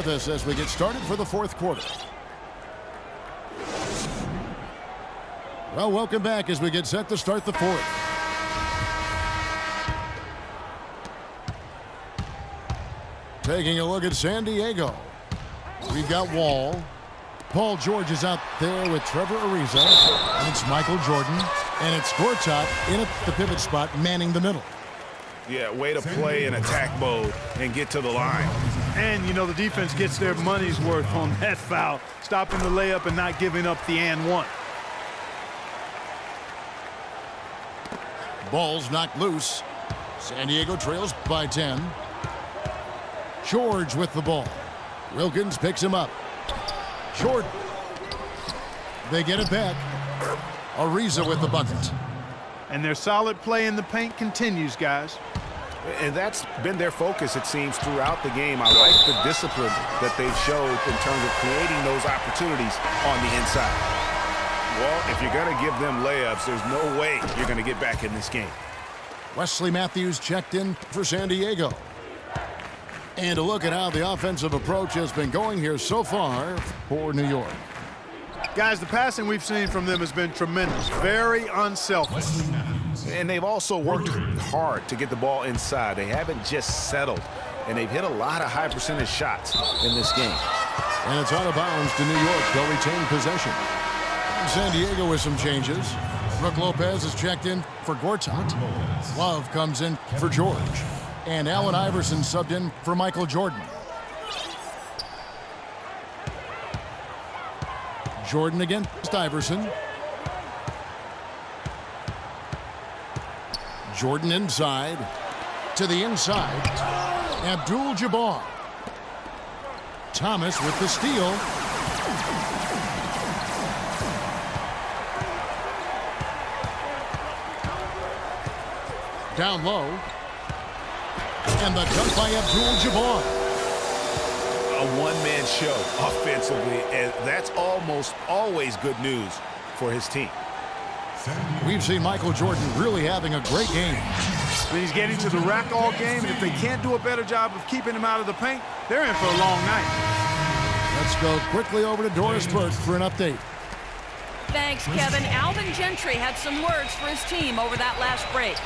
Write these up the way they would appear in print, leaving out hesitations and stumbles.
with us as we get started for the fourth quarter. Well, welcome back as we get set to start the fourth. Taking a look at San Diego. We've got Wall. Paul George is out there with Trevor Ariza. And it's Michael Jordan. And it's Gortat in at the pivot spot, manning the middle. Yeah, way to play in attack mode and get to the line. And, you know, the defense gets their money's worth on that foul, stopping the layup and not giving up the and one. Ball's knocked loose. San Diego trails by 10. George with the ball. Wilkins picks him up. Jordan. They get it back. Ariza with the bucket. And their solid play in the paint continues, guys. And that's been their focus, it seems, throughout the game. I like the discipline that they've showed in terms of creating those opportunities on the inside. Well, if you're going to give them layups, there's no way you're going to get back in this game. Wesley Matthews checked in for San Diego. And a look at how the offensive approach has been going here so far for New York. Guys, the passing we've seen from them has been tremendous. Very unselfish. And they've also worked hard to get the ball inside. They haven't just settled. And they've hit a lot of high percentage shots in this game. And it's out of bounds to New York. They'll retain possession. San Diego with some changes. Brook Lopez is checked in for Gortat. Love comes in for George. And Allen Iverson subbed in for Michael Jordan. Jordan against Iverson. Jordan inside. To the inside. Abdul-Jabbar. Thomas with the steal. Down low. And the dunk by Abdul-Jabbar. A one-man show offensively, and that's almost always good news for his team. We've seen Michael Jordan really having a great game. But he's getting to the rack all game, and if they can't do a better job of keeping him out of the paint, they're in for a long night. Let's go quickly over to Doris Burke for an update. Thanks, Kevin. Alvin Gentry had some words for his team over that last break.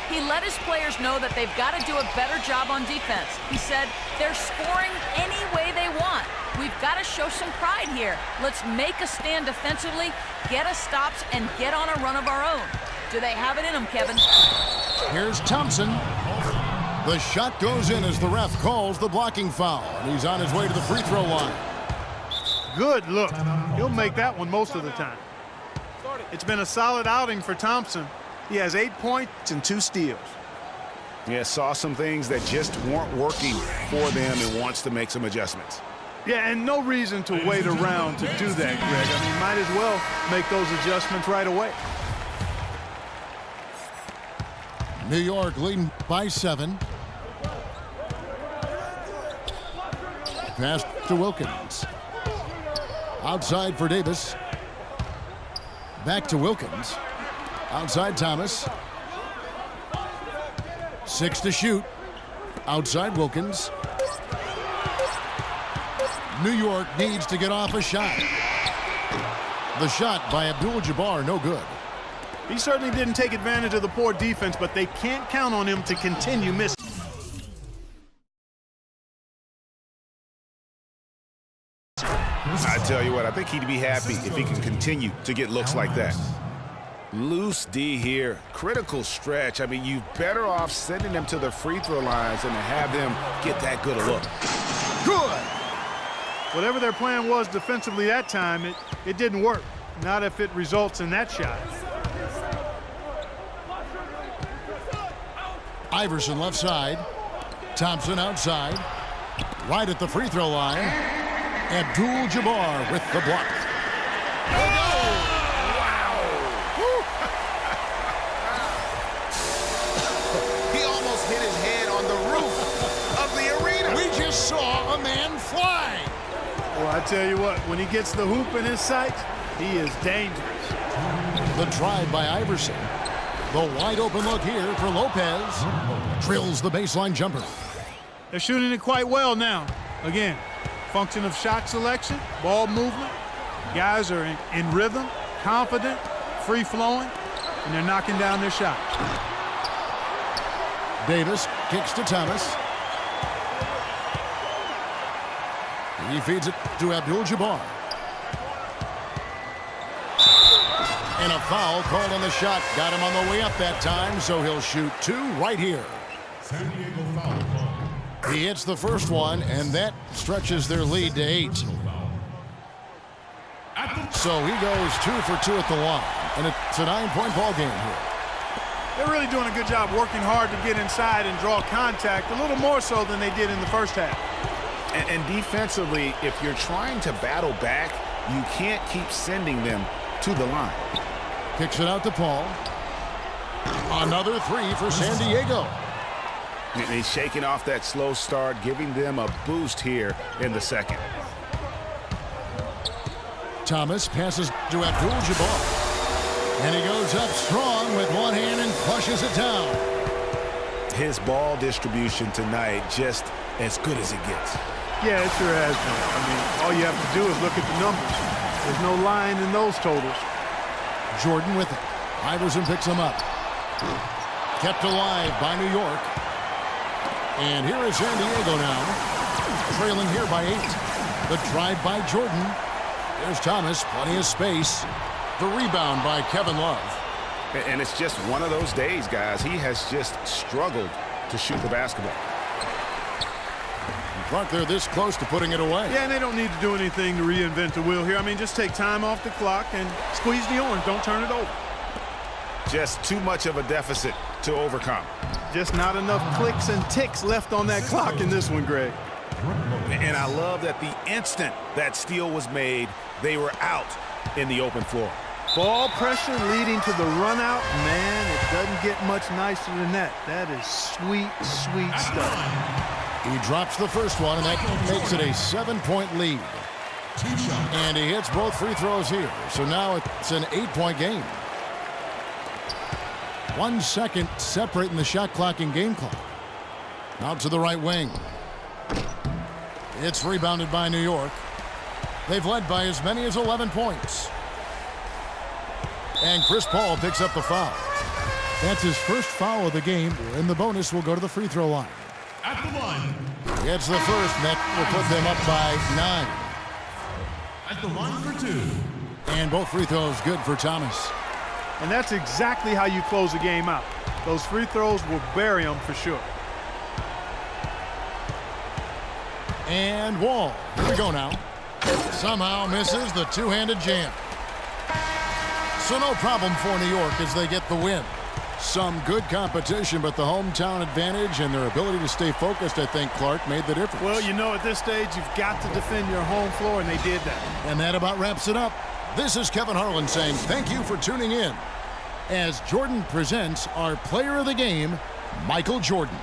He let his players know that they've got to do a better job on defense. He said, they're scoring any way they want. We've got to show some pride here. Let's make a stand defensively, get us stops, and get on a run of our own. Do they have it in them, Kevin? Here's Thompson. The shot goes in as the ref calls the blocking foul. And he's on his way to the free throw line. Good look. He'll make that one most of the time. It's been a solid outing for Thompson. He has 8 points and 2 steals. Yeah, saw some things that just weren't working for them and wants to make some adjustments. Yeah, and no reason to wait around to do that, Greg. I mean, might as well make those adjustments right away. New York leading by 7. Pass to Wilkins. Outside for Davis. Back to Wilkins. Outside Thomas. 6 to shoot. Outside Wilkins. New York needs to get off a shot. The shot by Abdul-Jabbar, no good. He certainly didn't take advantage of the poor defense, but they can't count on him to continue missing. I tell you what, I think he'd be happy if he can continue to get looks like that. Loose D here. Critical stretch. I mean, you're better off sending them to the free throw lines than to have them get that good a look. Good! Whatever their plan was defensively that time, it didn't work. Not if it results in that shot. Iverson left side. Thompson outside. Right at the free throw line. Abdul-Jabbar with the block. He almost hit his head on the roof of the arena. We just saw a man fly. Well, I tell you what, when he gets the hoop in his sights, he is dangerous. The drive by Iverson. The wide open look here for Lopez. Drills the baseline jumper. They're shooting it quite well now. Again, function of shot selection, ball movement. Guys are in rhythm, confident, free-flowing, and they're knocking down their shot. Davis kicks to Thomas. He feeds it to Abdul-Jabbar. And a foul called on the shot. Got him on the way up that time, so he'll shoot 2 right here. San Diego foul call. He hits the first one, and that stretches their lead to 8. So he goes 2 for 2 at the line, and it's a 9-point ball game here. They're really doing a good job working hard to get inside and draw contact, a little more so than they did in the first half. And defensively, if you're trying to battle back, you can't keep sending them to the line. Kicks it out to Paul. Another 3 for San Diego. And he's shaking off that slow start, giving them a boost here in the second. Thomas passes to Abdul-Jabbar. And he goes up strong with one hand and flushes it down. His ball distribution tonight just as good as it gets. Yeah, it sure has been. I mean, all you have to do is look at the numbers. There's no line in those totals. Jordan with it. Iverson picks him up. Kept alive by New York. And here is San Diego now. Trailing here by 8. The drive by Jordan. There's Thomas, plenty of space. The rebound by Kevin Love. And it's just one of those days, guys. He has just struggled to shoot the basketball. Clark, they're this close to putting it away. Yeah, and they don't need to do anything to reinvent the wheel here. I mean, just take time off the clock and squeeze the orange. Don't turn it over. Just too much of a deficit to overcome. Just not enough clicks and ticks left on that clock in this one, Greg. And I love that the instant that steal was made, they were out in the open floor. Ball pressure leading to the run out. Man, it doesn't get much nicer than that. That is sweet, sweet stuff. He drops the first one, and that makes it a 7-point lead. And he hits both free throws here. So now it's an 8-point game. 1 second separating the shot clock and game clock. Out to the right wing. It's rebounded by New York. They've led by as many as 11 points. And Chris Paul picks up the foul. That's his first foul of the game, and the bonus will go to the free throw line. At the line. It's the first, and that will put them up by 9. At the line for 2. And both free throws good for Thomas. And that's exactly how you close a game out. Those free throws will bury them for sure. And Wall. Here we go now. Somehow misses the two-handed jam. So no problem for New York as they get the win. Some good competition, but the hometown advantage and their ability to stay focused, I think, Clark, made the difference. Well, you know, at this stage, you've got to defend your home floor, and they did that. And that about wraps it up. This is Kevin Harlan saying thank you for tuning in as Jordan presents our player of the game, Michael Jordan.